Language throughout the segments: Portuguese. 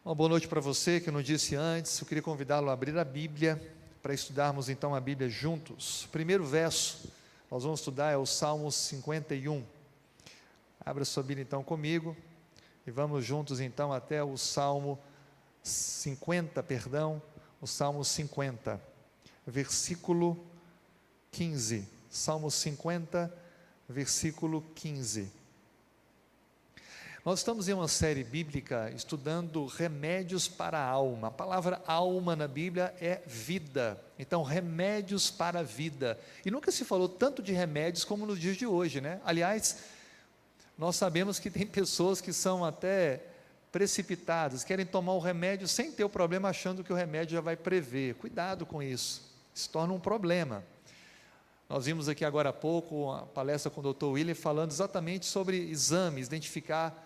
Uma boa noite para você, que eu não disse antes. Eu queria convidá-lo a abrir a Bíblia, para estudarmos então a Bíblia juntos. O primeiro verso, nós vamos estudar é o Salmo 51. Abra sua Bíblia então comigo, e vamos juntos então até o Salmo 50, o Salmo 50, versículo 15. Salmo 50, versículo 15. Nós estamos em uma série bíblica estudando remédios para a alma. A palavra alma na Bíblia é vida. Então, remédios para a vida. E nunca se falou tanto de remédios como nos dias de hoje, né? Aliás, nós sabemos que tem pessoas que são até precipitadas, querem tomar o remédio sem ter o problema, achando que o remédio já vai prever. Cuidado com isso, se torna um problema. Nós vimos aqui agora há pouco uma palestra com o Dr. William falando exatamente sobre exames, identificar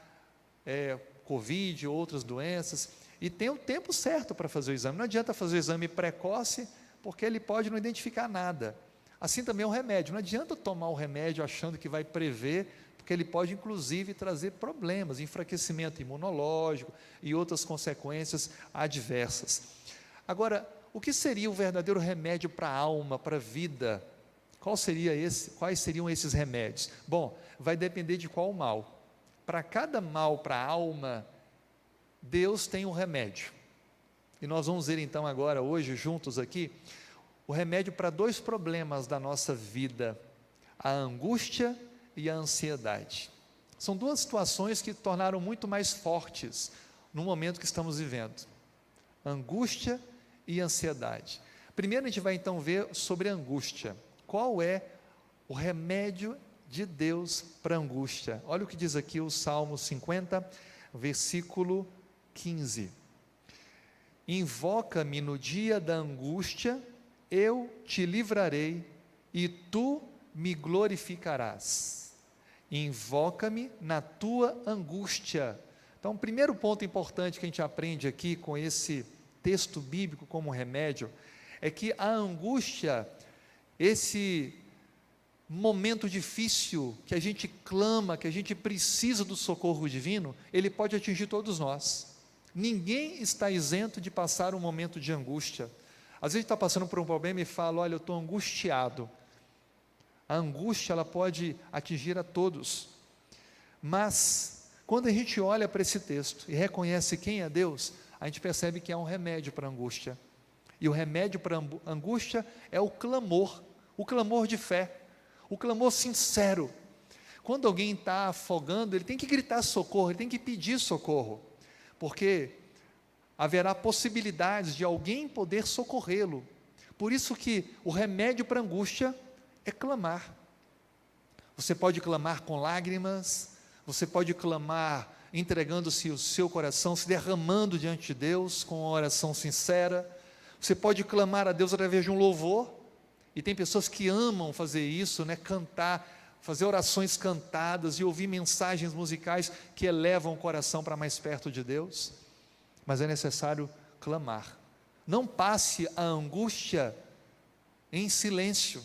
Covid, outras doenças, e tem o tempo certo para fazer o exame. Não adianta fazer o exame precoce, porque ele pode não identificar nada. Assim também é o remédio, não adianta tomar o remédio achando que vai prever, porque ele pode inclusive trazer problemas, enfraquecimento imunológico e outras consequências adversas. Agora, o que seria o verdadeiro remédio para a alma, para a vida? Quais seriam esses remédios? Bom, vai depender de qual mal. Para cada mal para a alma, Deus tem um remédio. E nós vamos ver então agora, hoje, juntos aqui, o remédio para dois problemas da nossa vida: a angústia e a ansiedade. São duas situações que tornaram muito mais fortes no momento que estamos vivendo: angústia e ansiedade. Primeiro a gente vai então ver sobre a angústia. Qual é o remédio de Deus para a angústia? Olha o que diz aqui o Salmo 50, versículo 15. Invoca-me no dia da angústia, eu te livrarei e tu me glorificarás. Invoca-me na tua angústia. Então, o primeiro ponto importante que a gente aprende aqui com esse texto bíblico como remédio, é que a angústia, esse momento difícil que a gente clama, que a gente precisa do socorro divino, ele pode atingir todos nós. Ninguém está isento de passar um momento de angústia. Às vezes está passando por um problema e fala: olha, eu estou angustiado. A angústia, ela pode atingir a todos. Mas quando a gente olha para esse texto e reconhece quem é Deus, a gente percebe que há um remédio para a angústia. E o remédio para a angústia é o clamor de fé, o clamor sincero. Quando alguém está afogando, ele tem que gritar socorro, ele tem que pedir socorro, porque haverá possibilidades de alguém poder socorrê-lo. Por isso que o remédio para a angústia é clamar. Você pode clamar com lágrimas, você pode clamar entregando-se o seu coração, se derramando diante de Deus com uma oração sincera. Você pode clamar a Deus através de um louvor, e tem pessoas que amam fazer isso, né? Cantar, fazer orações cantadas e ouvir mensagens musicais que elevam o coração para mais perto de Deus. Mas é necessário clamar. Não passe a angústia em silêncio,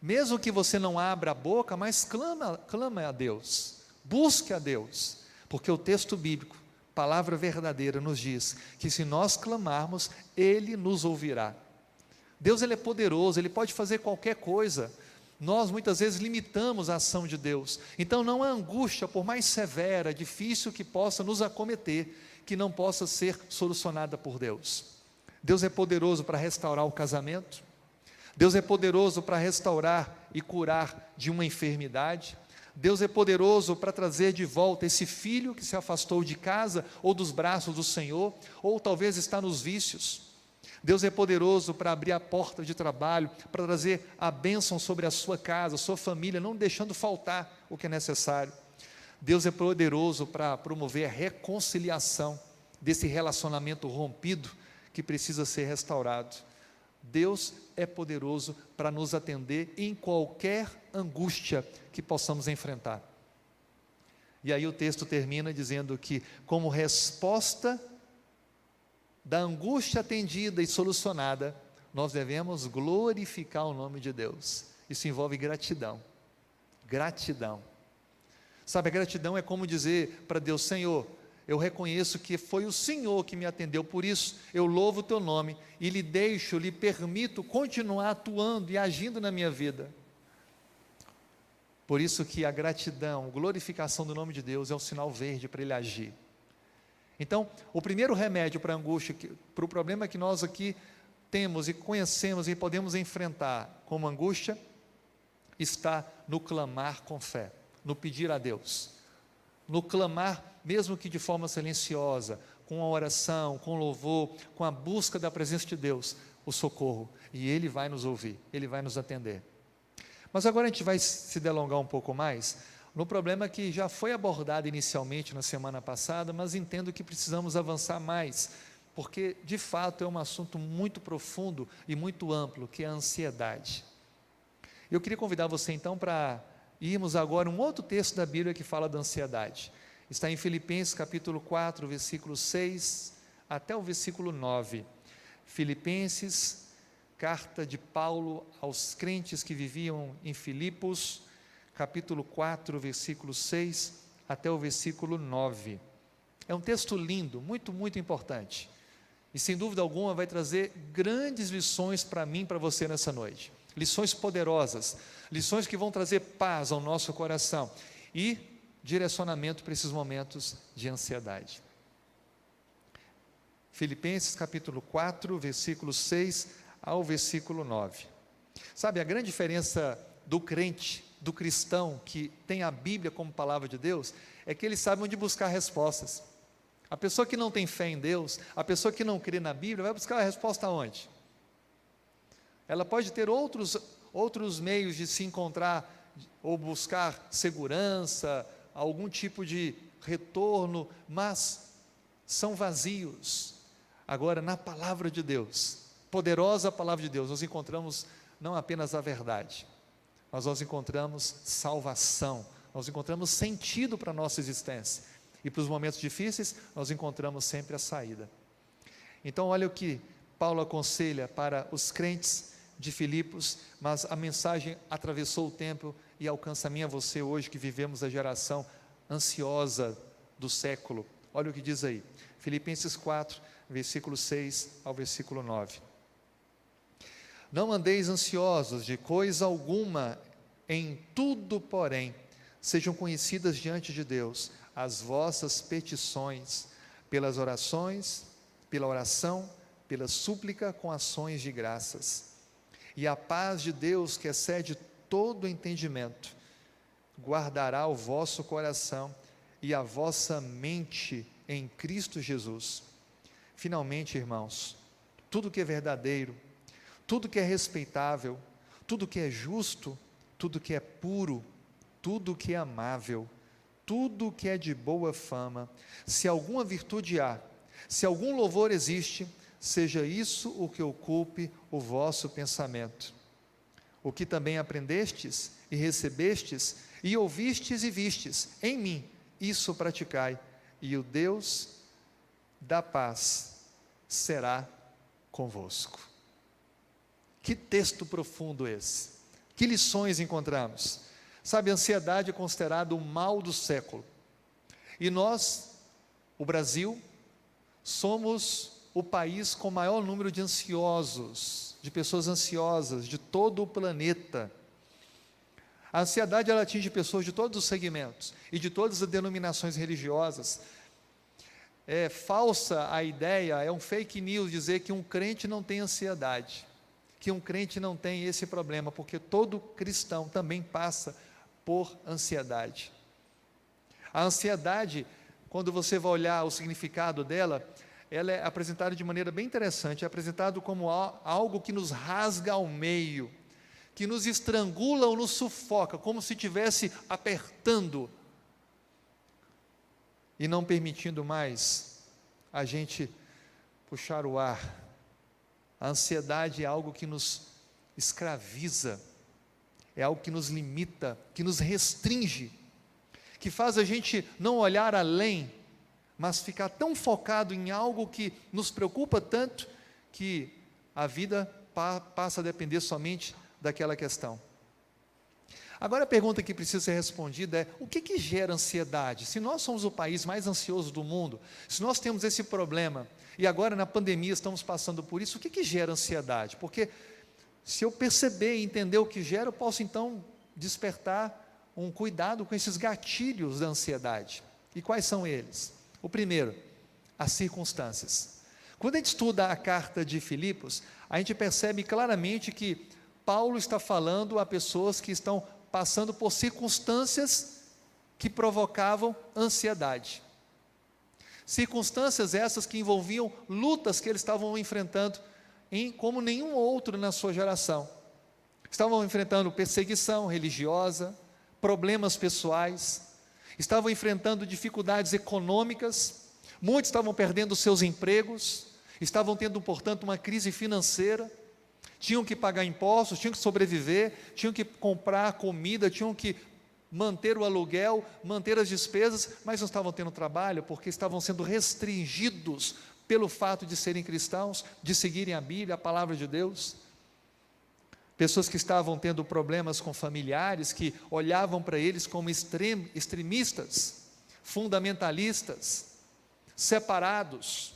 mesmo que você não abra a boca, mas clama a Deus, busque a Deus, porque o texto bíblico, palavra verdadeira, nos diz que se nós clamarmos, Ele nos ouvirá. Deus, Ele é poderoso, Ele pode fazer qualquer coisa. Nós muitas vezes limitamos a ação de Deus. Então não há angústia, por mais severa, difícil que possa nos acometer, que não possa ser solucionada por Deus. Deus é poderoso para restaurar o casamento. Deus é poderoso para restaurar e curar de uma enfermidade. Deus é poderoso para trazer de volta esse filho que se afastou de casa, ou dos braços do Senhor, ou talvez está nos vícios. Deus é poderoso para abrir a porta de trabalho, para trazer a bênção sobre a sua casa, a sua família, não deixando faltar o que é necessário. Deus é poderoso para promover a reconciliação desse relacionamento rompido que precisa ser restaurado. Deus é poderoso para nos atender em qualquer angústia que possamos enfrentar. E aí o texto termina dizendo que, como resposta da angústia atendida e solucionada, nós devemos glorificar o nome de Deus. Isso envolve gratidão. Gratidão. Sabe, a gratidão é como dizer para Deus: Senhor, eu reconheço que foi o Senhor que me atendeu, por isso eu louvo o teu nome e lhe permito continuar atuando e agindo na minha vida. Por isso que a gratidão, a glorificação do nome de Deus é um sinal verde para ele agir. Então, o primeiro remédio para a angústia, para o problema que nós aqui temos e conhecemos e podemos enfrentar como angústia, está no clamar com fé, no pedir a Deus, no clamar, mesmo que de forma silenciosa, com a oração, com louvor, com a busca da presença de Deus, o socorro, e Ele vai nos ouvir, Ele vai nos atender. Mas agora a gente vai se delongar um pouco mais, no problema que já foi abordado inicialmente na semana passada, mas entendo que precisamos avançar mais, porque de fato é um assunto muito profundo e muito amplo, que é a ansiedade. Eu queria convidar você então para irmos agora a um outro texto da Bíblia que fala da ansiedade. Está em Filipenses capítulo 4, versículo 6 até o versículo 9. Filipenses, carta de Paulo aos crentes que viviam em Filipos, capítulo 4, versículo 6 até o versículo 9. É um texto lindo, muito, muito importante. E sem dúvida alguma vai trazer grandes lições para mim e para você nessa noite. Lições poderosas, lições que vão trazer paz ao nosso coração e direcionamento para esses momentos de ansiedade. Filipenses capítulo 4, versículo 6 ao versículo 9. Sabe, a grande diferença do crente, do cristão que tem a Bíblia como palavra de Deus, é que ele sabe onde buscar respostas. A pessoa que não tem fé em Deus, a pessoa que não crê na Bíblia, vai buscar a resposta onde? Ela pode ter outros meios de se encontrar, ou buscar segurança, algum tipo de retorno, mas são vazios. Agora, na palavra de Deus, poderosa palavra de Deus, nós encontramos não apenas a verdade, mas nós encontramos salvação, nós encontramos sentido para a nossa existência, e para os momentos difíceis, nós encontramos sempre a saída. Então, olha o que Paulo aconselha para os crentes de Filipos, mas a mensagem atravessou o tempo e alcança a mim e a você hoje, que vivemos a geração ansiosa do século. Olha o que diz aí, Filipenses 4, versículo 6 ao versículo 9. Não andeis ansiosos de coisa alguma, em tudo, porém, sejam conhecidas diante de Deus as vossas petições, pelas orações, pela oração, pela súplica com ações de graças. E a paz de Deus, que excede todo entendimento, guardará o vosso coração e a vossa mente em Cristo Jesus. Finalmente, irmãos, tudo que é verdadeiro, tudo que é respeitável, tudo que é justo, tudo que é puro, tudo que é amável, tudo que é de boa fama, se alguma virtude há, se algum louvor existe, seja isso o que ocupe o vosso pensamento. O que também aprendestes e recebestes e ouvistes e vistes em mim, isso praticai, e o Deus da paz será convosco. Que texto profundo esse! Que lições encontramos? Sabe, a ansiedade é considerada o mal do século, e nós, o Brasil, somos o país com o maior número de ansiosos, de pessoas ansiosas, de todo o planeta. A ansiedade, ela atinge pessoas de todos os segmentos, e de todas as denominações religiosas. É falsa a ideia, é um fake news dizer que um crente não tem ansiedade, que um crente não tem esse problema, porque todo cristão também passa por ansiedade. A ansiedade, quando você vai olhar o significado dela, ela é apresentada de maneira bem interessante, é apresentado como algo que nos rasga ao meio, que nos estrangula ou nos sufoca, como se estivesse apertando, e não permitindo mais a gente puxar o ar. A ansiedade é algo que nos escraviza, é algo que nos limita, que nos restringe, que faz a gente não olhar além, mas ficar tão focado em algo que nos preocupa tanto, que a vida passa a depender somente daquela questão. Agora a pergunta que precisa ser respondida é: o que gera ansiedade? Se nós somos o país mais ansioso do mundo, se nós temos esse problema, e agora na pandemia estamos passando por isso, o que gera ansiedade? Porque se eu perceber e entender o que gera, eu posso então despertar um cuidado com esses gatilhos da ansiedade. E quais são eles? O primeiro, as circunstâncias. Quando a gente estuda a carta de Filipos, a gente percebe claramente que Paulo está falando a pessoas que estão passando por circunstâncias que provocavam ansiedade. Circunstâncias essas que envolviam lutas que eles estavam enfrentando como nenhum outro na sua geração. Estavam enfrentando perseguição religiosa, problemas pessoais, estavam enfrentando dificuldades econômicas, muitos estavam perdendo seus empregos, estavam tendo, portanto, uma crise financeira, tinham que pagar impostos, tinham que sobreviver, tinham que comprar comida, tinham que manter o aluguel, manter as despesas, mas não estavam tendo trabalho, porque estavam sendo restringidos pelo fato de serem cristãos, de seguirem a Bíblia, a palavra de Deus. Pessoas que estavam tendo problemas com familiares, que olhavam para eles como extremistas, fundamentalistas, separados.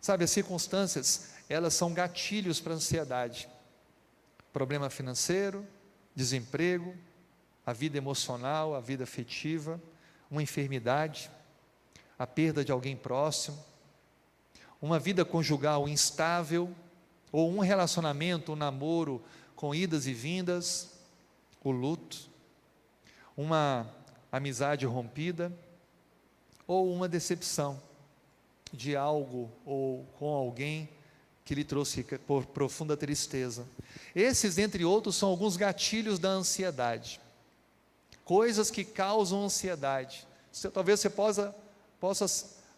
Sabe, as circunstâncias, elas são gatilhos para a ansiedade. Problema financeiro, desemprego, a vida emocional, a vida afetiva, uma enfermidade, a perda de alguém próximo, uma vida conjugal instável, ou um relacionamento, um namoro com idas e vindas, o luto, uma amizade rompida, ou uma decepção de algo ou com alguém que lhe trouxe por profunda tristeza. Esses, entre outros, são alguns gatilhos da ansiedade, coisas que causam ansiedade. Talvez você possa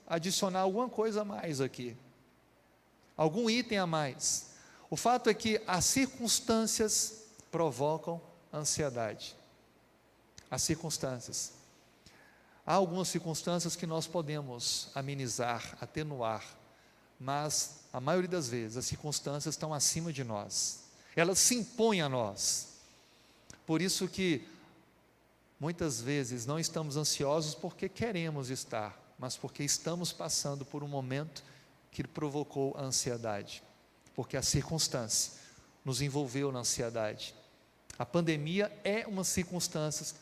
adicionar alguma coisa a mais aqui, algum item a mais. O fato é que as circunstâncias provocam ansiedade. As circunstâncias. Há algumas circunstâncias que nós podemos amenizar, atenuar, mas a maioria das vezes as circunstâncias estão acima de nós. Elas se impõem a nós. Por isso que muitas vezes não estamos ansiosos porque queremos estar, mas porque estamos passando por um momento que provocou a ansiedade, porque a circunstância nos envolveu na ansiedade. A pandemia é uma circunstância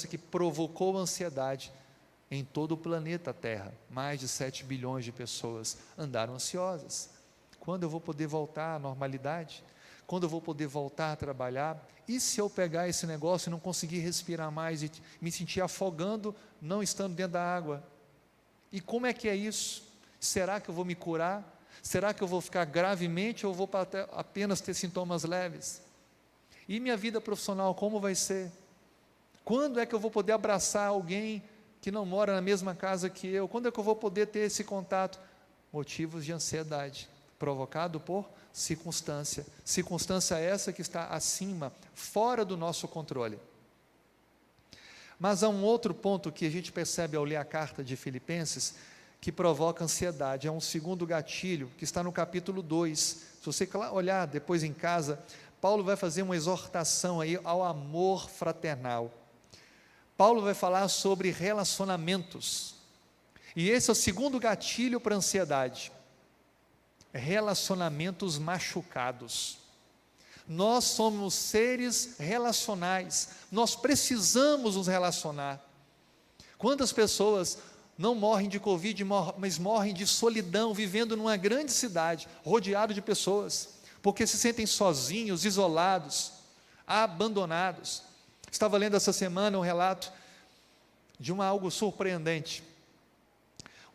que provocou ansiedade em todo o planeta Terra. Mais de 7 bilhões de pessoas andaram ansiosas. Quando eu vou poder voltar à normalidade? Quando eu vou poder voltar a trabalhar? E se eu pegar esse negócio e não conseguir respirar mais e me sentir afogando, não estando dentro da água? E como é que é isso? Será que eu vou me curar? Será que eu vou ficar gravemente ou vou apenas ter sintomas leves? E minha vida profissional, como vai ser? Quando é que eu vou poder abraçar alguém que não mora na mesma casa que eu? Quando é que eu vou poder ter esse contato? Motivos de ansiedade, provocado por circunstância. Circunstância essa que está acima, fora do nosso controle. Mas há um outro ponto que a gente percebe ao ler a carta de Filipenses, que provoca ansiedade. É um segundo gatilho, que está no capítulo 2. Se você olhar depois em casa, Paulo vai fazer uma exortação aí ao amor fraternal. Paulo vai falar sobre relacionamentos. E esse é o segundo gatilho para a ansiedade. Relacionamentos machucados. Nós somos seres relacionais. Nós precisamos nos relacionar. Quantas pessoas não morrem de Covid, mas morrem de solidão, vivendo numa grande cidade, rodeado de pessoas, porque se sentem sozinhos, isolados, abandonados. Estava lendo essa semana um relato de algo surpreendente.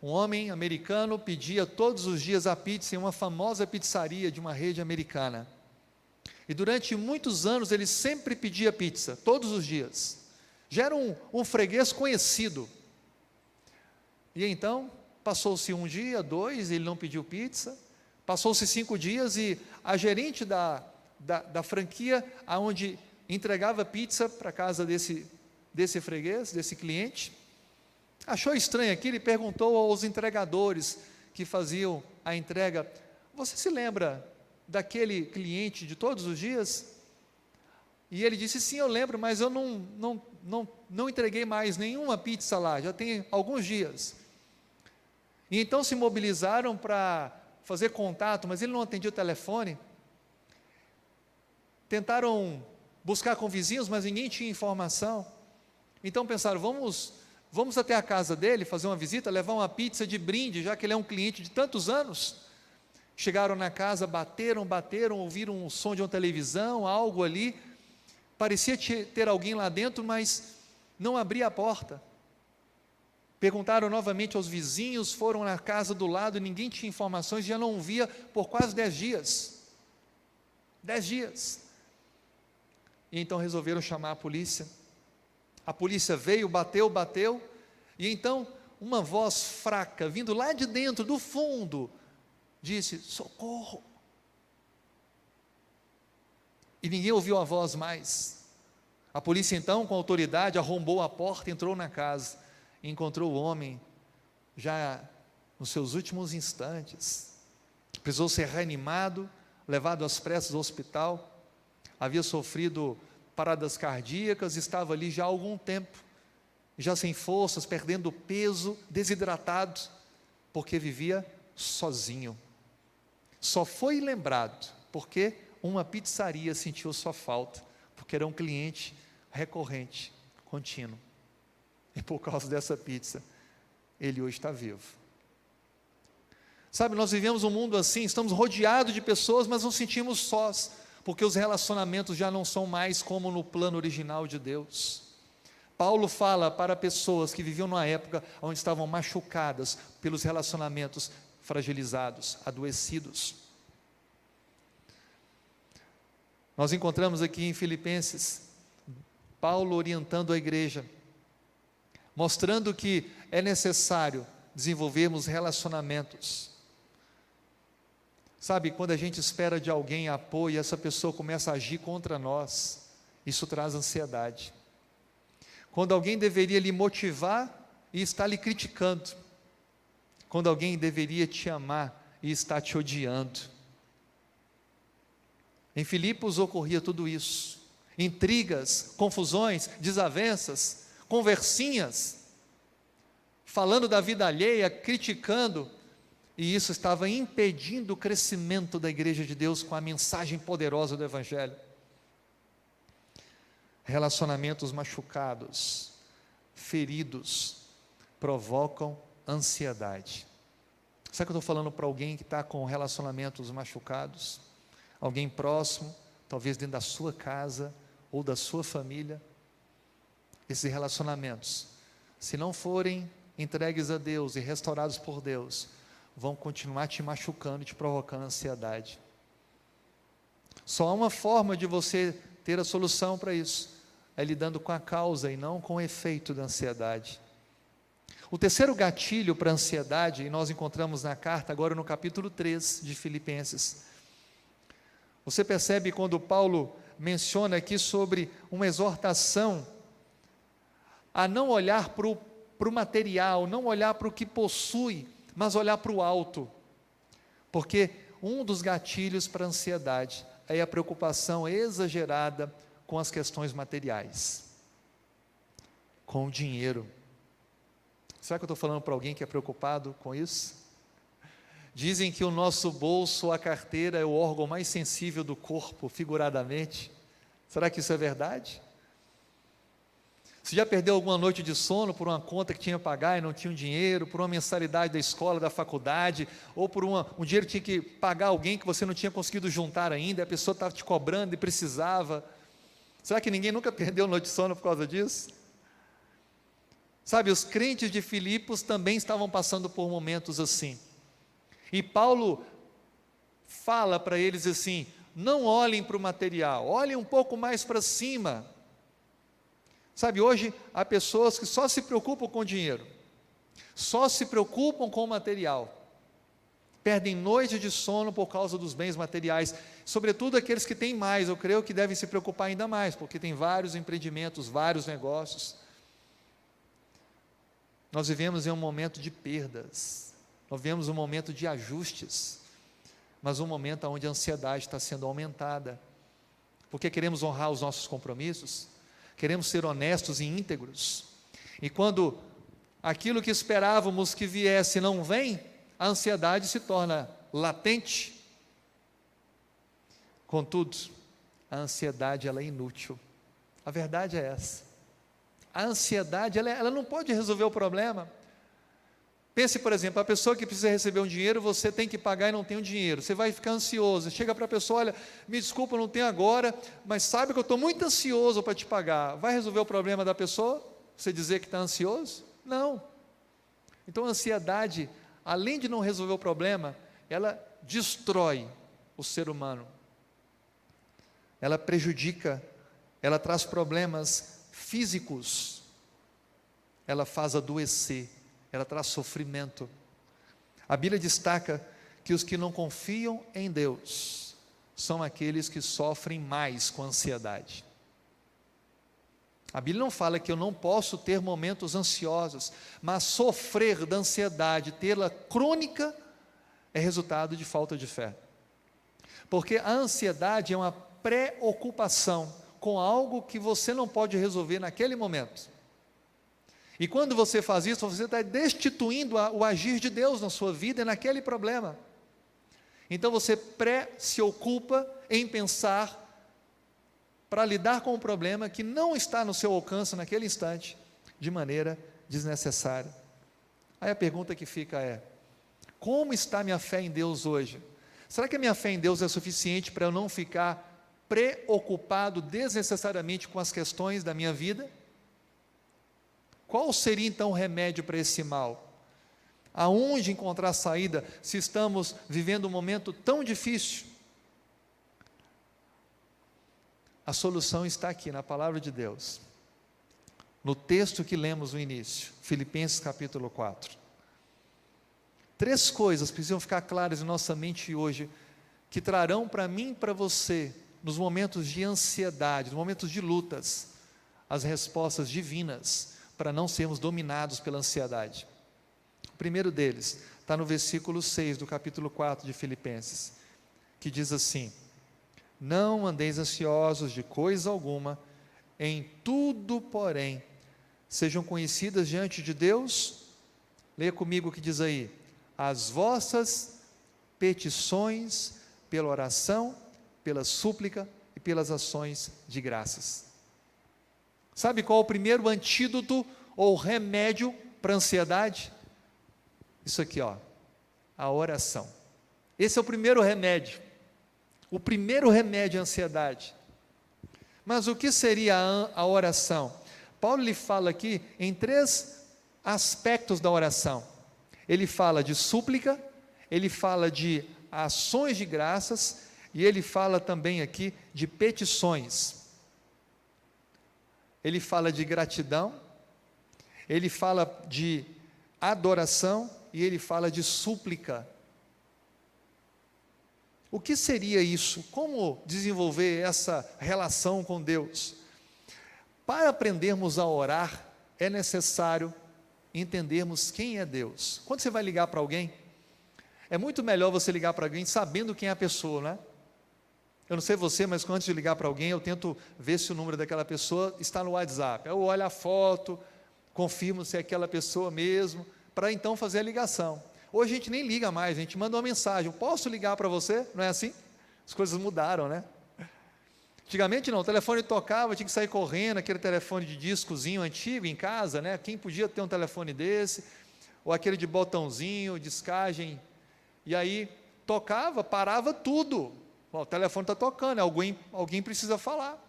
Um homem americano pedia todos os dias a pizza em uma famosa pizzaria de uma rede americana. E durante muitos anos ele sempre pedia pizza, todos os dias. Já era um freguês conhecido. E então, passou-se um dia, 2, ele não pediu pizza. Passou-se 5 dias e a gerente da franquia, aonde entregava pizza para a casa desse freguês, desse cliente, achou estranho aquilo e perguntou aos entregadores que faziam a entrega: você se lembra daquele cliente de todos os dias? E ele disse, sim, eu lembro, mas eu não entreguei mais nenhuma pizza lá, já tem alguns dias. E então se mobilizaram para fazer contato, mas ele não atendia o telefone. Tentaram buscar com vizinhos, mas ninguém tinha informação. Então pensaram, vamos até a casa dele, fazer uma visita, levar uma pizza de brinde, já que ele é um cliente de tantos anos. Chegaram na casa, bateram, ouviram o som de uma televisão, algo ali. Parecia ter alguém lá dentro, mas não abria a porta. Perguntaram novamente aos vizinhos, foram na casa do lado, ninguém tinha informações, já não via por quase 10 dias. 10 dias. E então resolveram chamar a polícia. A polícia veio, bateu, e então uma voz fraca, vindo lá de dentro, do fundo, disse, socorro. E ninguém ouviu a voz mais. A polícia então, com autoridade, arrombou a porta, entrou na casa, e encontrou o homem, já nos seus últimos instantes. Precisou ser reanimado, levado às pressas ao hospital, havia sofrido paradas cardíacas, estava ali já há algum tempo, já sem forças, perdendo peso, desidratado, porque vivia sozinho. Só foi lembrado porque uma pizzaria sentiu sua falta, porque era um cliente recorrente, contínuo. E por causa dessa pizza, ele hoje está vivo. Sabe, nós vivemos um mundo assim, estamos rodeados de pessoas, mas nos sentimos sós, porque os relacionamentos já não são mais como no plano original de Deus. Paulo fala para pessoas que viviam numa época onde estavam machucadas pelos relacionamentos fragilizados, adoecidos. Nós encontramos aqui em Filipenses, Paulo orientando a igreja, mostrando que é necessário desenvolvermos relacionamentos. Sabe, quando a gente espera de alguém apoio e essa pessoa começa a agir contra nós, isso traz ansiedade. Quando alguém deveria lhe motivar e está lhe criticando, quando alguém deveria te amar e está te odiando. Em Filipos ocorria tudo isso, intrigas, confusões, desavenças, conversinhas, falando da vida alheia, criticando, e isso estava impedindo o crescimento da igreja de Deus com a mensagem poderosa do Evangelho. Relacionamentos machucados, feridos, provocam ansiedade. Sabe que eu estou falando para alguém que está com relacionamentos machucados? Alguém próximo, talvez dentro da sua casa ou da sua família. Esses relacionamentos, se não forem entregues a Deus e restaurados por Deus, vão continuar te machucando e te provocando ansiedade. Só há uma forma de você ter a solução para isso, é lidando com a causa e não com o efeito da ansiedade. O terceiro gatilho para a ansiedade, e nós encontramos na carta, agora no capítulo 3 de Filipenses. Você percebe quando Paulo menciona aqui sobre uma exortação a não olhar para o material, não olhar para o que possui, mas olhar para o alto, porque um dos gatilhos para a ansiedade é a preocupação exagerada com as questões materiais, com o dinheiro. Será que eu estou falando para alguém que é preocupado com isso? Dizem que o nosso bolso, a carteira, é o órgão mais sensível do corpo, figuradamente. Será que isso é verdade? Você já perdeu alguma noite de sono por uma conta que tinha que pagar e não tinha um dinheiro, por uma mensalidade da escola, da faculdade, ou por um dinheiro que tinha que pagar alguém que você não tinha conseguido juntar ainda, a pessoa estava te cobrando e precisava? Será que ninguém nunca perdeu noite de sono por causa disso? Sabe, os crentes de Filipos também estavam passando por momentos assim. E Paulo fala para eles assim: não olhem para o material, olhem um pouco mais para cima. Sabe, hoje há pessoas que só se preocupam com o dinheiro, só se preocupam com o material, perdem noites de sono por causa dos bens materiais, sobretudo aqueles que têm mais. Eu creio que devem se preocupar ainda mais, porque tem vários empreendimentos, vários negócios. Nós vivemos em um momento de perdas, nós vivemos um momento de ajustes, mas um momento onde a ansiedade está sendo aumentada, porque queremos honrar os nossos compromissos, queremos ser honestos e íntegros, e quando aquilo que esperávamos que viesse não vem, a ansiedade se torna latente. Contudo, a ansiedade ela é inútil, a verdade é essa. A ansiedade ela não pode resolver o problema. Pense, por exemplo, a pessoa que precisa receber um dinheiro, você tem que pagar e não tem o dinheiro, você vai ficar ansioso, chega para a pessoa, olha, me desculpa, eu não tenho agora, mas sabe que eu estou muito ansioso para te pagar. Vai resolver o problema da pessoa? Você dizer que está ansioso? Não. Então a ansiedade, além de não resolver o problema, ela destrói o ser humano, ela prejudica, ela traz problemas físicos, ela faz adoecer, ela traz sofrimento. A Bíblia destaca que os que não confiam em Deus são aqueles que sofrem mais com ansiedade. A Bíblia não fala que eu não posso ter momentos ansiosos, mas sofrer da ansiedade, tê-la crônica, é resultado de falta de fé. Porque a ansiedade é uma preocupação com algo que você não pode resolver naquele momento. E quando você faz isso, você está destituindo o agir de Deus na sua vida e naquele problema. Então você se ocupa em pensar para lidar com um problema que não está no seu alcance naquele instante, de maneira desnecessária. Aí a pergunta que fica é: como está minha fé em Deus hoje? Será que a minha fé em Deus é suficiente para eu não ficar preocupado desnecessariamente com as questões da minha vida? Qual seria então o remédio para esse mal? Aonde encontrar saída se estamos vivendo um momento tão difícil? A solução está aqui na palavra de Deus, no texto que lemos no início, Filipenses capítulo 4. 3 coisas precisam ficar claras em nossa mente hoje, que trarão para mim e para você, nos momentos de ansiedade, nos momentos de lutas, as respostas divinas, para não sermos dominados pela ansiedade. O primeiro deles está no versículo 6 do capítulo 4 de Filipenses, que diz assim: não andeis ansiosos de coisa alguma, em tudo, porém, sejam conhecidas diante de Deus, leia comigo o que diz aí, as vossas petições pela oração, pela súplica e pelas ações de graças. Sabe qual é o primeiro antídoto ou remédio para a ansiedade? Isso aqui, ó, a oração. Esse é o primeiro remédio. O primeiro remédio à ansiedade. Mas o que seria a oração? Paulo lhe fala aqui em 3 aspectos da oração. Ele fala de súplica, ele fala de ações de graças e ele fala também aqui de petições. Ele fala de gratidão, ele fala de adoração e ele fala de súplica. O que seria isso? Como desenvolver essa relação com Deus? Para aprendermos a orar, é necessário entendermos quem é Deus. Quando você vai ligar para alguém, é muito melhor você ligar para alguém sabendo quem é a pessoa, né? Eu não sei você, mas antes de ligar para alguém, eu tento ver se o número daquela pessoa está no WhatsApp. Eu olho a foto, confirmo se é aquela pessoa mesmo, para então fazer a ligação. Hoje a gente nem liga mais, a gente manda uma mensagem: posso ligar para você? Não é assim? As coisas mudaram, né? Antigamente não, o telefone tocava, tinha que sair correndo, aquele telefone de discozinho antigo em casa, né? Quem podia ter um telefone desse, ou aquele de botãozinho, discagem, e aí tocava, parava tudo. Bom, o telefone está tocando, alguém precisa falar,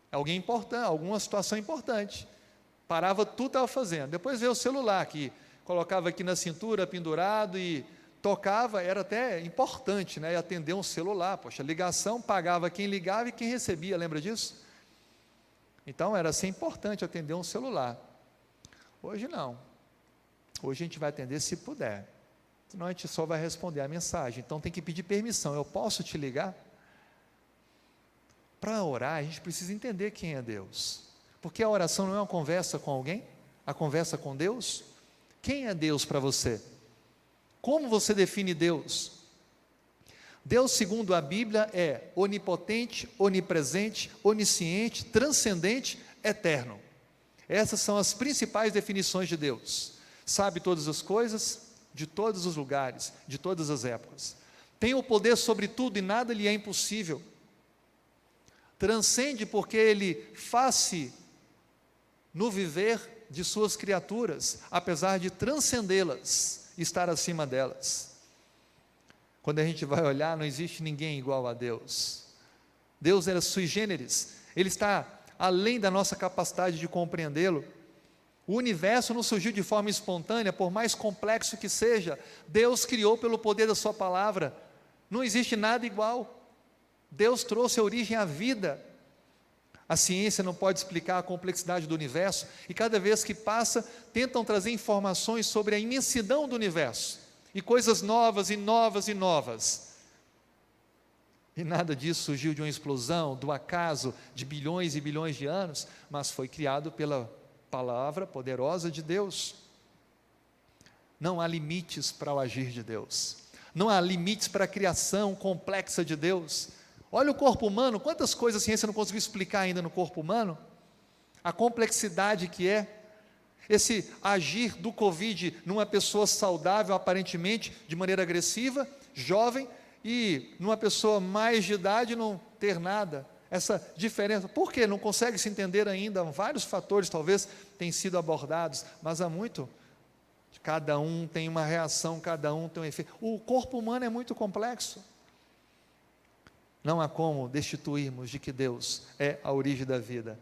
alguém importante, alguma situação importante. Parava tudo, estava fazendo. Depois veio o celular, que colocava aqui na cintura, pendurado, e tocava, era até importante, né? E atender um celular, poxa, ligação, pagava quem ligava e quem recebia, lembra disso? Então era assim importante atender um celular. Hoje não, hoje a gente vai atender se puder, senão a gente só vai responder a mensagem. Então tem que pedir permissão: eu posso te ligar? Para orar a gente precisa entender quem é Deus, porque a oração não é uma conversa com alguém, a conversa com Deus. Quem é Deus para você? Como você define Deus? Deus, segundo a Bíblia, é onipotente, onipresente, onisciente, transcendente, eterno. Essas são as principais definições de Deus. Sabe todas as coisas, de todos os lugares, de todas as épocas. Tem o poder sobre tudo e nada lhe é impossível. Transcende porque Ele faz-se no viver de suas criaturas, apesar de transcendê-las, estar acima delas. Quando a gente vai olhar, não existe ninguém igual a Deus. Deus era sui generis, Ele está além da nossa capacidade de compreendê-lo. O universo não surgiu de forma espontânea, por mais complexo que seja, Deus criou pelo poder da sua palavra, não existe nada igual. Deus trouxe a origem à vida. A ciência não pode explicar a complexidade do universo, e cada vez que passa, tentam trazer informações sobre a imensidão do universo, e coisas novas, e novas, e novas. E nada disso surgiu de uma explosão, do acaso, de bilhões e bilhões de anos, mas foi criado pela palavra poderosa de Deus. Não há limites para o agir de Deus, não há limites para a criação complexa de Deus. Olha o corpo humano, quantas coisas a ciência não conseguiu explicar ainda no corpo humano, a complexidade que é, esse agir do Covid numa pessoa saudável, aparentemente, de maneira agressiva, jovem, e numa pessoa mais de idade não ter nada, essa diferença, por quê? Não consegue se entender ainda, vários fatores talvez tenham sido abordados, mas há muito, cada um tem uma reação, cada um tem um efeito, o corpo humano é muito complexo, não há como destituirmos de que Deus é a origem da vida.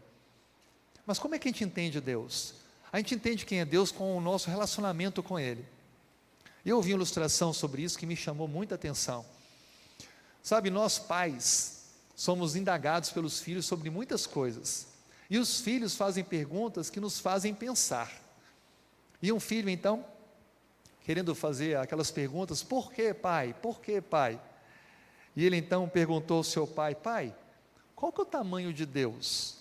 Mas como é que a gente entende Deus? A gente entende quem é Deus com o nosso relacionamento com Ele. Eu ouvi uma ilustração sobre isso que me chamou muita atenção. Sabe, nós pais somos indagados pelos filhos sobre muitas coisas, e os filhos fazem perguntas que nos fazem pensar. E um filho então, querendo fazer aquelas perguntas, por que pai? Por que pai? E ele então perguntou ao seu pai, pai, qual que é o tamanho de Deus?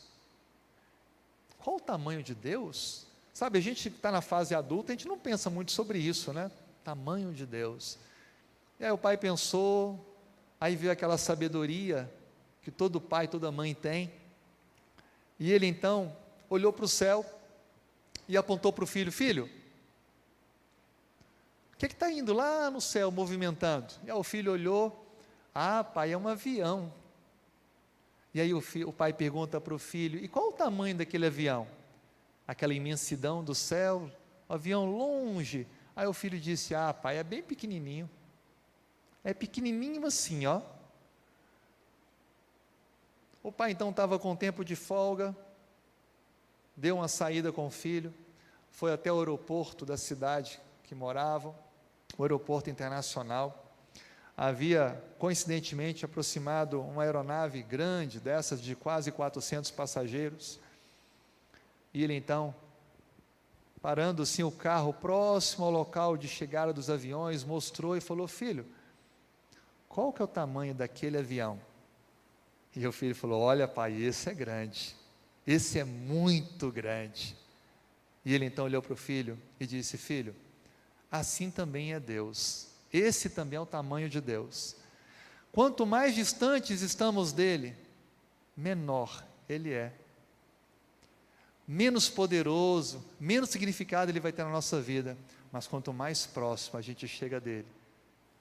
Qual o tamanho de Deus? Sabe, a gente que está na fase adulta, a gente não pensa muito sobre isso, né? Tamanho de Deus. E aí o pai pensou, aí veio aquela sabedoria que todo pai, toda mãe tem, e ele então olhou para o céu e apontou para o filho, filho, o que está indo lá no céu movimentando? E aí o filho olhou, ah pai, é um avião. E aí o pai pergunta para o filho, e qual o tamanho daquele avião? Aquela imensidão do céu, o avião longe. Aí o filho disse, ah pai, é bem pequenininho, é pequenininho assim, ó. O pai então estava com tempo de folga, deu uma saída com o filho, foi até o aeroporto da cidade que moravam, o aeroporto internacional. Havia, coincidentemente, aproximado uma aeronave grande, dessas de quase 400 passageiros, e ele então, parando assim o carro próximo ao local de chegada dos aviões, mostrou e falou, filho, qual que é o tamanho daquele avião? E o filho falou, olha pai, esse é grande, esse é muito grande. E ele então olhou para o filho e disse, filho, assim também é Deus, esse também é o tamanho de Deus. Quanto mais distantes estamos dele, menor ele é, menos poderoso, menos significado ele vai ter na nossa vida, mas quanto mais próximo a gente chega dele,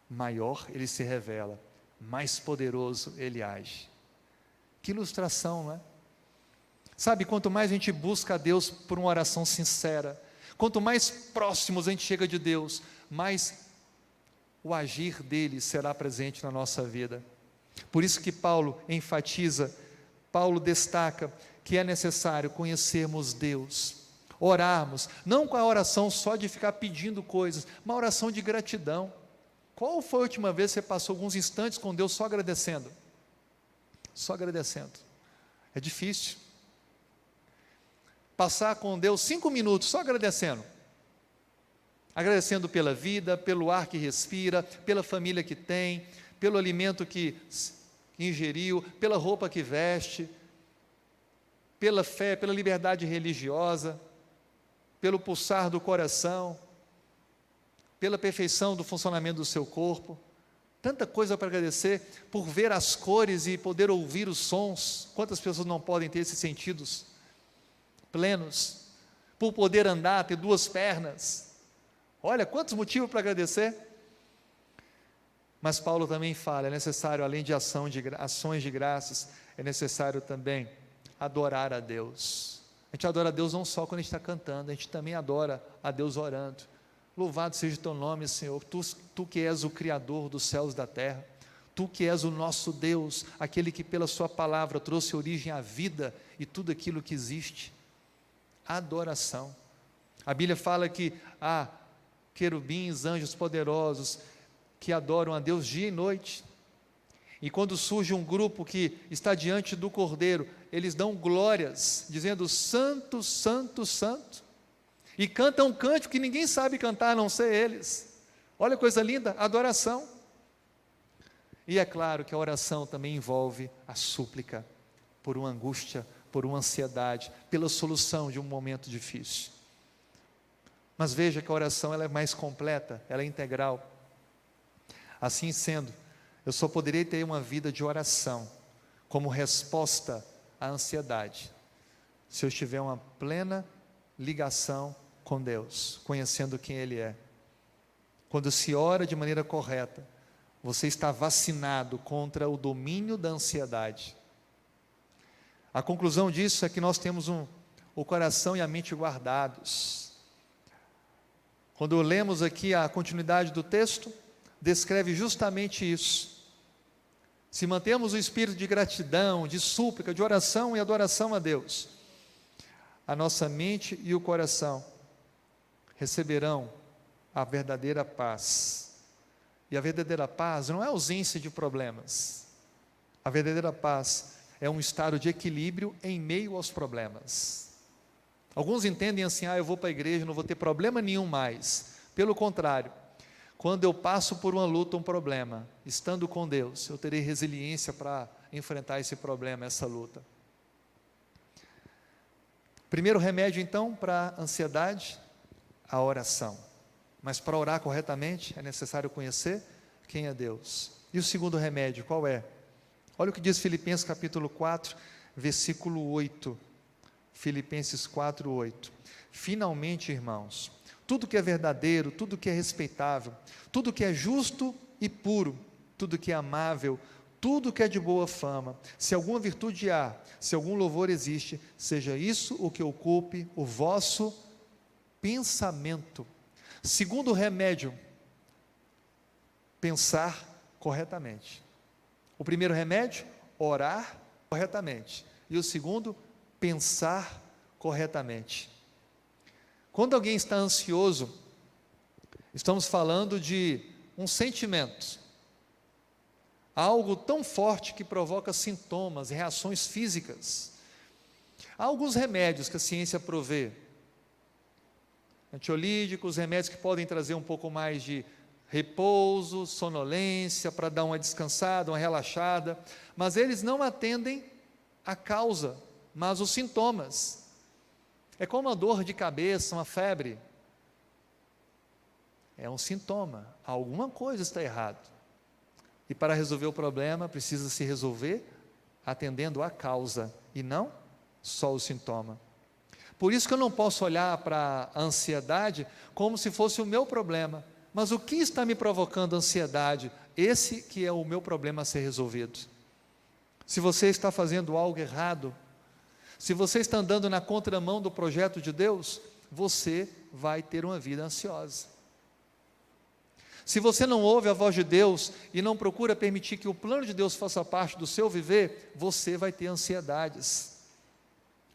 maior ele se revela, mais poderoso ele age. Que ilustração, não é? Sabe, quanto mais a gente busca a Deus por uma oração sincera, quanto mais próximos a gente chega de Deus, mais o agir dele será presente na nossa vida. Por isso que Paulo enfatiza, Paulo destaca que é necessário conhecermos Deus, orarmos, não com a oração só de ficar pedindo coisas, uma oração de gratidão. Qual foi a última vez que você passou alguns instantes com Deus só agradecendo? Só agradecendo. É difícil. Passar com Deus 5 minutos só agradecendo. Agradecendo pela vida, pelo ar que respira, pela família que tem, pelo alimento que ingeriu, pela roupa que veste, pela fé, pela liberdade religiosa, pelo pulsar do coração, pela perfeição do funcionamento do seu corpo. tanta coisa para agradecer, por ver as cores e poder ouvir os sons. Quantas pessoas não podem ter esses sentidos plenos? Por poder andar, ter duas pernas. Olha, quantos motivos para agradecer. Mas Paulo também fala, é necessário, além de ações de graças, é necessário também adorar a Deus. A gente adora a Deus não só quando a gente está cantando, a gente também adora a Deus orando. Louvado seja o teu nome, Senhor, tu que és o Criador dos céus e da terra, tu que és o nosso Deus, aquele que pela sua palavra trouxe origem à vida e tudo aquilo que existe. Adoração. A Bíblia fala que há querubins, anjos poderosos, que adoram a Deus dia e noite, e quando surge um grupo que está diante do Cordeiro, eles dão glórias, dizendo santo, santo, santo, e cantam um cântico que ninguém sabe cantar a não ser eles. Olha que coisa linda, adoração. E é claro que a oração também envolve a súplica, por uma angústia, por uma ansiedade, pela solução de um momento difícil. Mas veja que a oração ela é mais completa, ela é integral. Assim sendo, eu só poderei ter uma vida de oração como resposta à ansiedade, se eu tiver uma plena ligação com Deus, conhecendo quem Ele é. Quando se ora de maneira correta, você está vacinado contra o domínio da ansiedade. A conclusão disso é que nós temos o coração e a mente guardados. Quando lemos aqui a continuidade do texto, descreve justamente isso. Se mantemos o espírito de gratidão, de súplica, de oração e adoração a Deus, a nossa mente e o coração receberão a verdadeira paz. E a verdadeira paz não é ausência de problemas. A verdadeira paz é um estado de equilíbrio em meio aos problemas. Alguns entendem assim, eu vou para a igreja, não vou ter problema nenhum mais. Pelo contrário, quando eu passo por uma luta, um problema, estando com Deus, eu terei resiliência para enfrentar esse problema, essa luta. Primeiro remédio então para a ansiedade, a oração. Mas para orar corretamente é necessário conhecer quem é Deus. E o segundo remédio, qual é? Olha o que diz Filipenses capítulo 4, versículo 8. Filipenses 4, 8. Finalmente, irmãos, tudo que é verdadeiro, tudo que é respeitável, tudo que é justo e puro, tudo que é amável, tudo que é de boa fama, se alguma virtude há, se algum louvor existe, seja isso o que ocupe o vosso pensamento. Segundo remédio, pensar corretamente. O primeiro remédio, orar corretamente. E o segundo, pensar corretamente. Quando alguém está ansioso, estamos falando de um sentimento, algo tão forte que provoca sintomas, reações físicas. Há alguns remédios que a ciência provê, antiolíticos, remédios que podem trazer um pouco mais de repouso, sonolência, para dar uma descansada, uma relaxada, mas eles não atendem a causa, mas os sintomas. É como uma dor de cabeça, uma febre. É um sintoma, alguma coisa está errada. E para resolver o problema, precisa se resolver atendendo a causa, e não só o sintoma. Por isso que eu não posso olhar para a ansiedade como se fosse o meu problema, mas o que está me provocando ansiedade? Esse que é o meu problema a ser resolvido. Se você está fazendo algo errado, se você está andando na contramão do projeto de Deus, você vai ter uma vida ansiosa. Se você não ouve a voz de Deus e não procura permitir que o plano de Deus faça parte do seu viver, você vai ter ansiedades.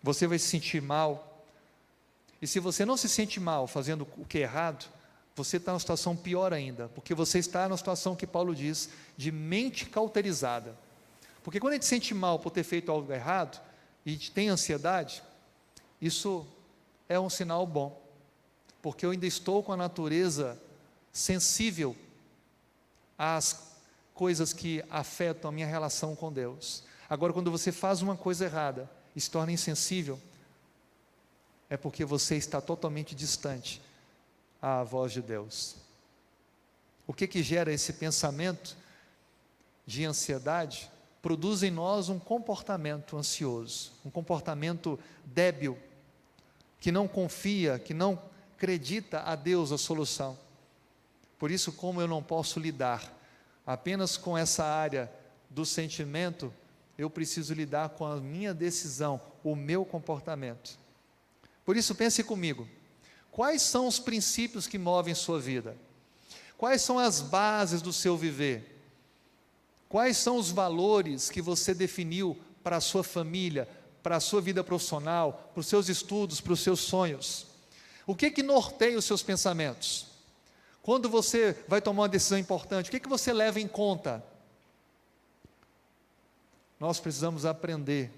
Você vai se sentir mal. E se você não se sente mal fazendo o que é errado, você está numa situação pior ainda, porque você está numa situação que Paulo diz, de mente cauterizada. Porque quando a gente se sente mal por ter feito algo errado, e a gente tem ansiedade, isso é um sinal bom, porque eu ainda estou com a natureza sensível às coisas que afetam a minha relação com Deus. Agora, quando você faz uma coisa errada e se torna insensível, é porque você está totalmente distante à voz de Deus. O que gera esse pensamento de ansiedade produz em nós um comportamento ansioso, um comportamento débil, que não confia, que não acredita a Deus a solução. Por isso, como eu não posso lidar apenas com essa área do sentimento, eu preciso lidar com a minha decisão, o meu comportamento. Por isso, pense comigo, quais são os princípios que movem sua vida? Quais são as bases do seu viver? Quais são os valores que você definiu para a sua família, para a sua vida profissional, para os seus estudos, para os seus sonhos? O que norteia os seus pensamentos? Quando você vai tomar uma decisão importante, o que você leva em conta? Nós precisamos aprender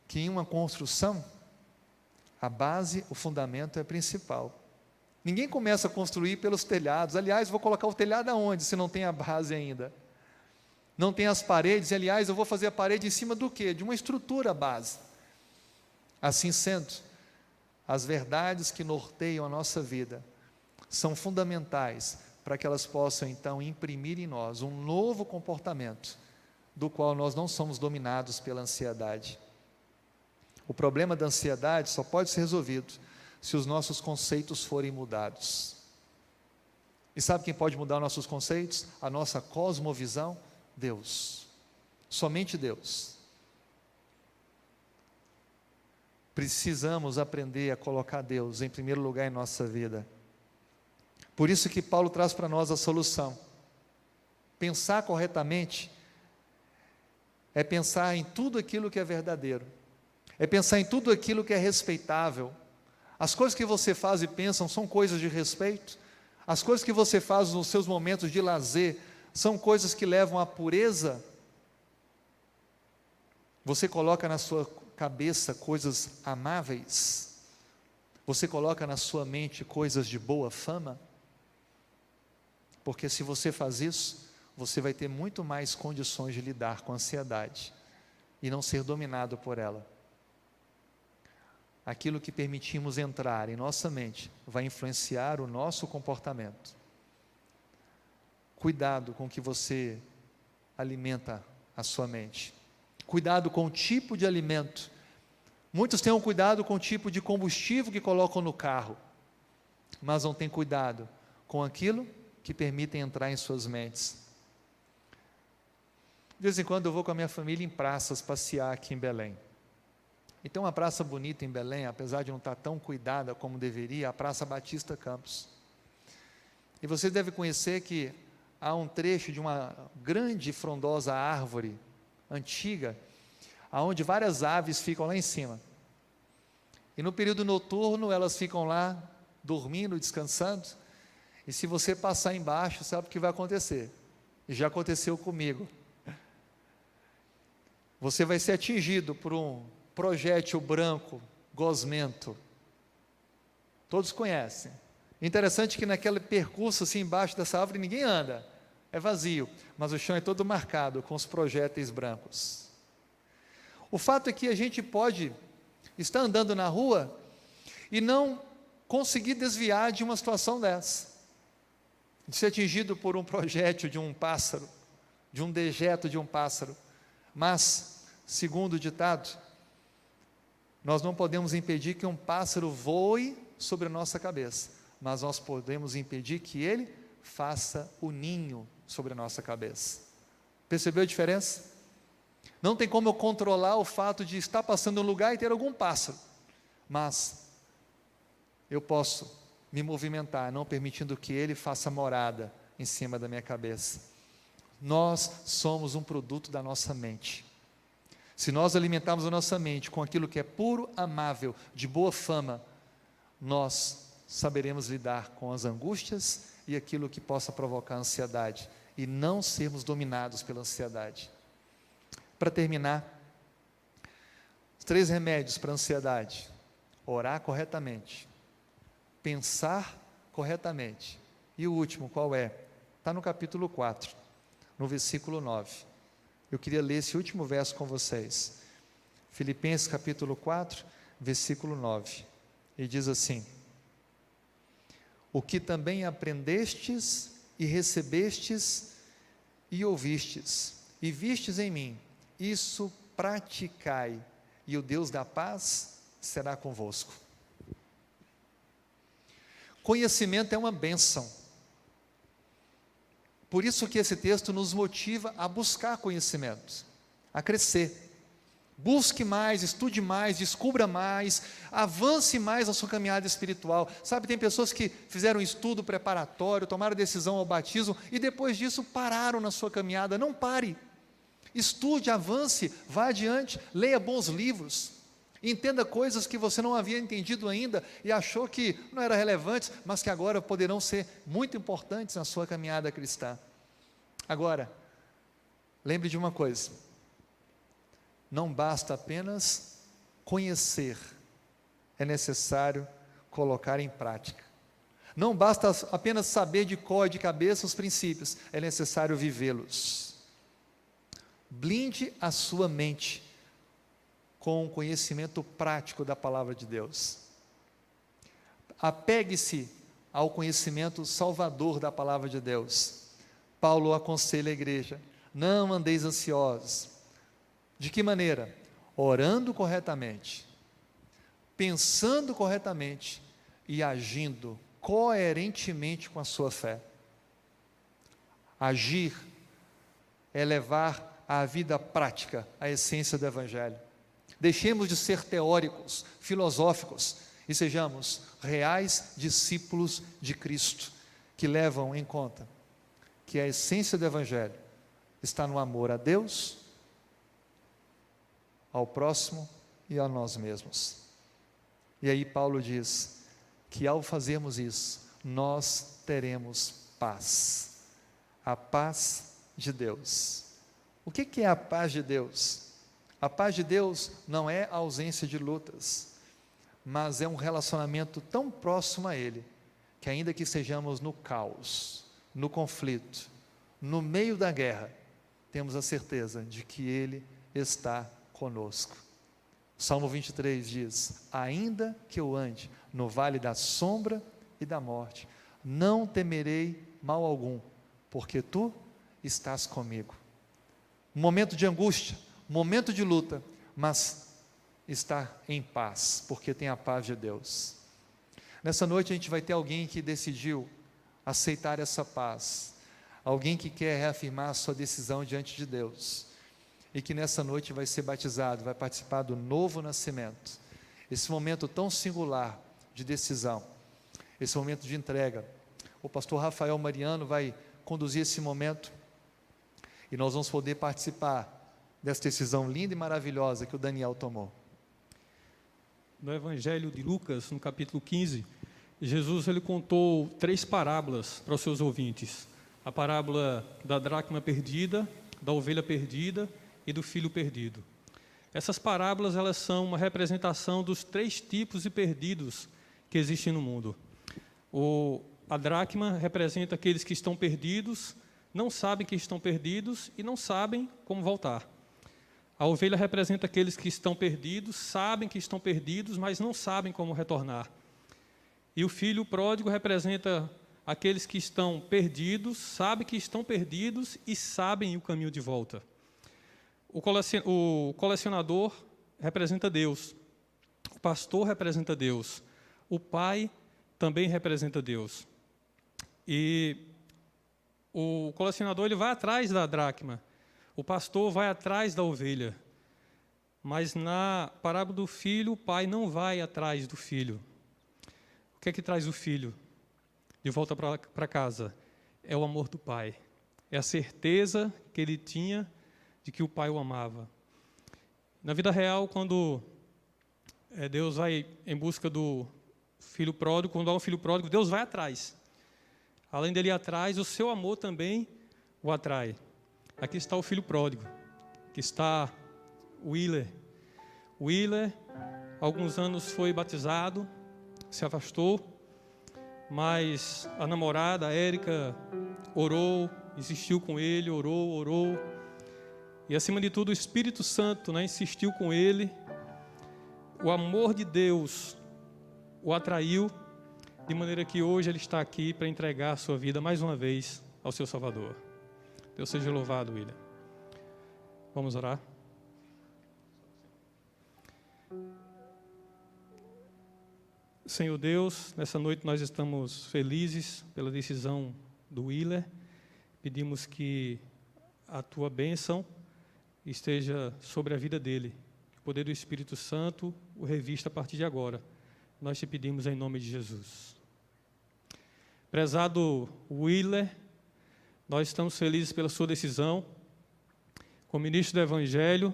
que em uma construção, a base, o fundamento é principal. Ninguém começa a construir pelos telhados. Aliás, vou colocar o telhado aonde, se não tem a base ainda? Não tem as paredes, e aliás, eu vou fazer a parede em cima do quê? De uma estrutura base. Assim sendo, as verdades que norteiam a nossa vida são fundamentais para que elas possam então imprimir em nós um novo comportamento, do qual nós não somos dominados pela ansiedade. O problema da ansiedade só pode ser resolvido se os nossos conceitos forem mudados. E sabe quem pode mudar nossos conceitos? A nossa cosmovisão? Deus. Somente Deus. Precisamos aprender a colocar Deus em primeiro lugar em nossa vida. Por isso que Paulo traz para nós a solução. Pensar corretamente é pensar em tudo aquilo que é verdadeiro, é pensar em tudo aquilo que é respeitável. As coisas que você faz e pensa são coisas de respeito, as coisas que você faz nos seus momentos de lazer são coisas que levam à pureza. Você coloca na sua cabeça coisas amáveis, você coloca na sua mente coisas de boa fama, porque se você faz isso, você vai ter muito mais condições de lidar com a ansiedade e não ser dominado por ela. Aquilo que permitimos entrar em nossa mente vai influenciar o nosso comportamento. Cuidado com o que você alimenta a sua mente. Cuidado com o tipo de alimento. Muitos têm cuidado com o tipo de combustível que colocam no carro, mas não têm cuidado com aquilo que permitem entrar em suas mentes. De vez em quando eu vou com a minha família em praças passear aqui em Belém. E tem uma praça bonita em Belém, apesar de não estar tão cuidada como deveria, a Praça Batista Campos. E você deve conhecer que há um trecho de uma grande e frondosa árvore antiga, onde várias aves ficam lá em cima. E no período noturno elas ficam lá dormindo, descansando, e se você passar embaixo, sabe o que vai acontecer? E já aconteceu comigo. Você vai ser atingido por um projétil branco, gosmento. Todos conhecem. Interessante que naquele percurso assim embaixo dessa árvore ninguém anda, é vazio, mas o chão é todo marcado com os projéteis brancos. O fato é que a gente pode estar andando na rua e não conseguir desviar de uma situação dessa, de ser atingido por um projétil de um pássaro, de um dejeto de um pássaro. Mas, segundo o ditado, nós não podemos impedir que um pássaro voe sobre a nossa cabeça, mas nós podemos impedir que ele faça o ninho sobre a nossa cabeça. Percebeu a diferença? Não tem como eu controlar o fato de estar passando um lugar e ter algum pássaro, mas eu posso me movimentar, não permitindo que ele faça morada em cima da minha cabeça. Nós somos um produto da nossa mente. Se nós alimentarmos a nossa mente com aquilo que é puro, amável, de boa fama, nós saberemos lidar com as angústias e aquilo que possa provocar ansiedade, e não sermos dominados pela ansiedade. Para terminar, 3 remédios para a ansiedade: orar corretamente, pensar corretamente, e o último qual é? Está no capítulo 4, no versículo 9. Eu queria ler esse último verso com vocês. Filipenses capítulo 4, versículo 9. E diz assim: o que também aprendestes e recebestes e ouvistes, e vistes em mim, isso praticai, e o Deus da paz será convosco. Conhecimento é uma bênção. Por isso que esse texto nos motiva a buscar conhecimento, a crescer. Busque mais, estude mais, descubra mais, avance mais na sua caminhada espiritual. Sabe, tem pessoas que fizeram um estudo preparatório, tomaram decisão ao batismo e depois disso pararam na sua caminhada. Não pare. Estude, avance, vá adiante, leia bons livros, entenda coisas que você não havia entendido ainda e achou que não eram relevantes, mas que agora poderão ser muito importantes na sua caminhada cristã. Agora, lembre de uma coisa: não basta apenas conhecer, é necessário colocar em prática. Não basta apenas saber de cor e de cabeça os princípios, é necessário vivê-los. Blinde a sua mente com o conhecimento prático da palavra de Deus. Apegue-se ao conhecimento salvador da palavra de Deus. Paulo aconselha a igreja: não andeis ansiosos. De que maneira? Orando corretamente, pensando corretamente e agindo coerentemente com a sua fé. Agir é levar à vida prática a essência do Evangelho. Deixemos de ser teóricos, filosóficos e sejamos reais discípulos de Cristo, que levam em conta que a essência do Evangelho está no amor a Deus, ao próximo e a nós mesmos. E aí Paulo diz que ao fazermos isso, nós teremos paz, a paz de Deus. O que é a paz de Deus? A paz de Deus não é a ausência de lutas, mas é um relacionamento tão próximo a Ele, que ainda que estejamos no caos, no conflito, no meio da guerra, temos a certeza de que Ele está conosco. Salmo 23 diz: ainda que eu ande no vale da sombra e da morte, não temerei mal algum, porque Tu estás comigo. Momento de angústia, momento de luta, mas está em paz, porque tem a paz de Deus. Nessa noite a gente vai ter alguém que decidiu aceitar essa paz, alguém que quer reafirmar a sua decisão diante de Deus, e que nessa noite vai ser batizado, vai participar do novo nascimento, esse momento tão singular de decisão, esse momento de entrega. O pastor Rafael Mariano vai conduzir esse momento, e nós vamos poder participar dessa decisão linda e maravilhosa que o Daniel tomou. No Evangelho de Lucas, no capítulo 15, Jesus ele contou 3 parábolas para os seus ouvintes: a parábola da dracma perdida, da ovelha perdida e do filho perdido. Essas parábolas elas são uma representação dos 3 tipos de perdidos que existem no mundo. A dracma representa aqueles que estão perdidos, não sabem que estão perdidos e não sabem como voltar. A ovelha representa aqueles que estão perdidos, sabem que estão perdidos, mas não sabem como retornar. E o filho pródigo representa aqueles que estão perdidos, sabem que estão perdidos e sabem o caminho de volta. O colecionador representa Deus, o pastor representa Deus, o pai também representa Deus. E o colecionador ele vai atrás da dracma, o pastor vai atrás da ovelha, mas na parábola do filho, o pai não vai atrás do filho. O que é que traz o filho de volta para casa? É o amor do pai, é a certeza que ele tinha de que o pai o amava. Na vida real, quando Deus vai em busca do filho pródigo, quando há um filho pródigo, Deus vai atrás. Além dele ir atrás, o seu amor também o atrai. Aqui está o filho pródigo, aqui está o Willer. O Willer, há alguns anos foi batizado, se afastou, mas a namorada, a Érica, orou, insistiu com ele, orou, e acima de tudo o Espírito Santo, insistiu com ele. O amor de Deus o atraiu, de maneira que hoje ele está aqui para entregar a sua vida mais uma vez ao seu Salvador. Deus seja louvado, William. Vamos orar. Senhor Deus, nessa noite nós estamos felizes pela decisão do Willer. Pedimos que a Tua bênção esteja sobre a vida dele. Que o poder do Espírito Santo o revista a partir de agora. Nós te pedimos em nome de Jesus. Prezado Willer, nós estamos felizes pela sua decisão, como ministro do Evangelho,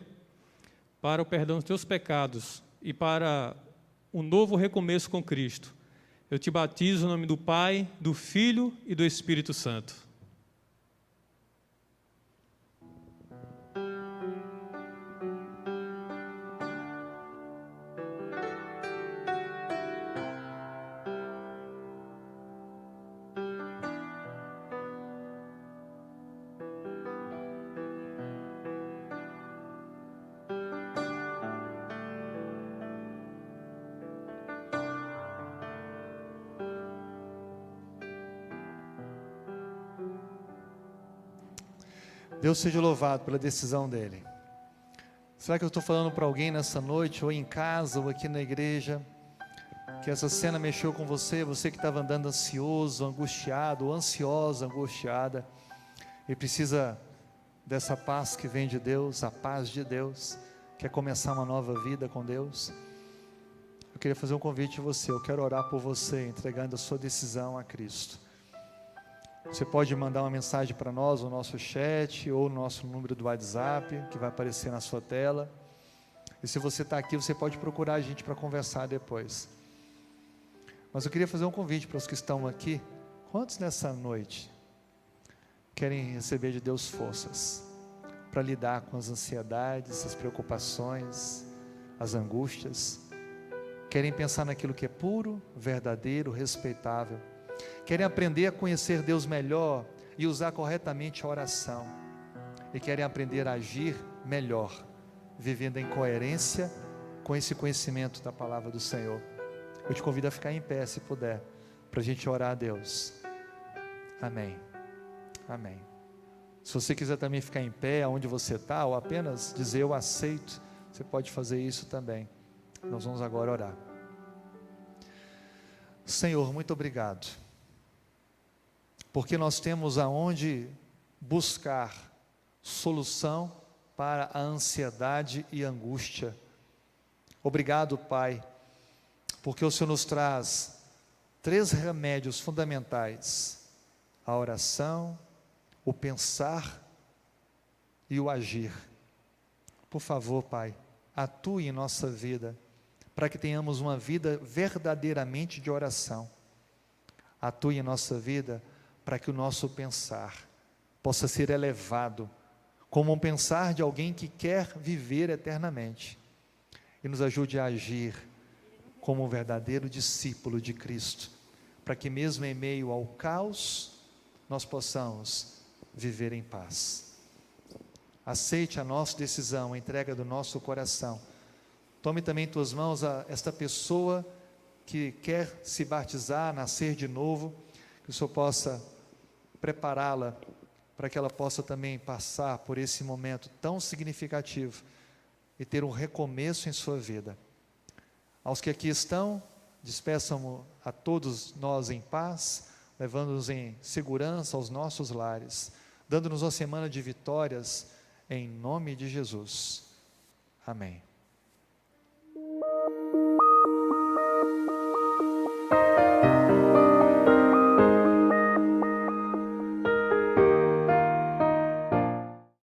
para o perdão dos teus pecados e para um novo recomeço com Cristo. Eu te batizo no nome do Pai, do Filho e do Espírito Santo. Deus seja louvado pela decisão dele. Será que eu estou falando para alguém nessa noite, ou em casa, ou aqui na igreja, que essa cena mexeu com você, você que estava andando ansioso, angustiado, ou ansiosa, angustiada, e precisa dessa paz que vem de Deus, a paz de Deus, quer começar uma nova vida com Deus? Eu queria fazer um convite a você, eu quero orar por você, entregando a sua decisão a Cristo. Você pode mandar uma mensagem para nós no nosso chat ou no nosso número do WhatsApp, que vai aparecer na sua tela. E se você está aqui, você pode procurar a gente para conversar depois. Mas eu queria fazer um convite para os que estão aqui. Quantos nessa noite querem receber de Deus forças para lidar com as ansiedades, as preocupações, as angústias? Querem pensar naquilo que é puro, verdadeiro, respeitável? Querem aprender a conhecer Deus melhor e usar corretamente a oração, e querem aprender a agir melhor, vivendo em coerência com esse conhecimento da palavra do Senhor. Eu te convido a ficar em pé, se puder, para a gente orar a Deus. Amém, amém. Se você quiser também ficar em pé, onde você está, ou apenas dizer eu aceito, você pode fazer isso também. Nós vamos agora orar. Senhor, muito obrigado, porque nós temos aonde buscar solução para a ansiedade e angústia. Obrigado, Pai, porque o Senhor nos traz 3 remédios fundamentais: a oração, o pensar e o agir. Por favor, Pai, atue em nossa vida, para que tenhamos uma vida verdadeiramente de oração. Atue em nossa vida, para que o nosso pensar possa ser elevado, como um pensar de alguém que quer viver eternamente, e nos ajude a agir como um verdadeiro discípulo de Cristo, para que mesmo em meio ao caos, nós possamos viver em paz. Aceite a nossa decisão, a entrega do nosso coração. Tome também em tuas mãos esta pessoa que quer se batizar, nascer de novo, que o Senhor possa prepará-la para que ela possa também passar por esse momento tão significativo e ter um recomeço em sua vida. Aos que aqui estão, despeçam a todos nós em paz, levando-nos em segurança aos nossos lares, dando-nos uma semana de vitórias, em nome de Jesus. Amém.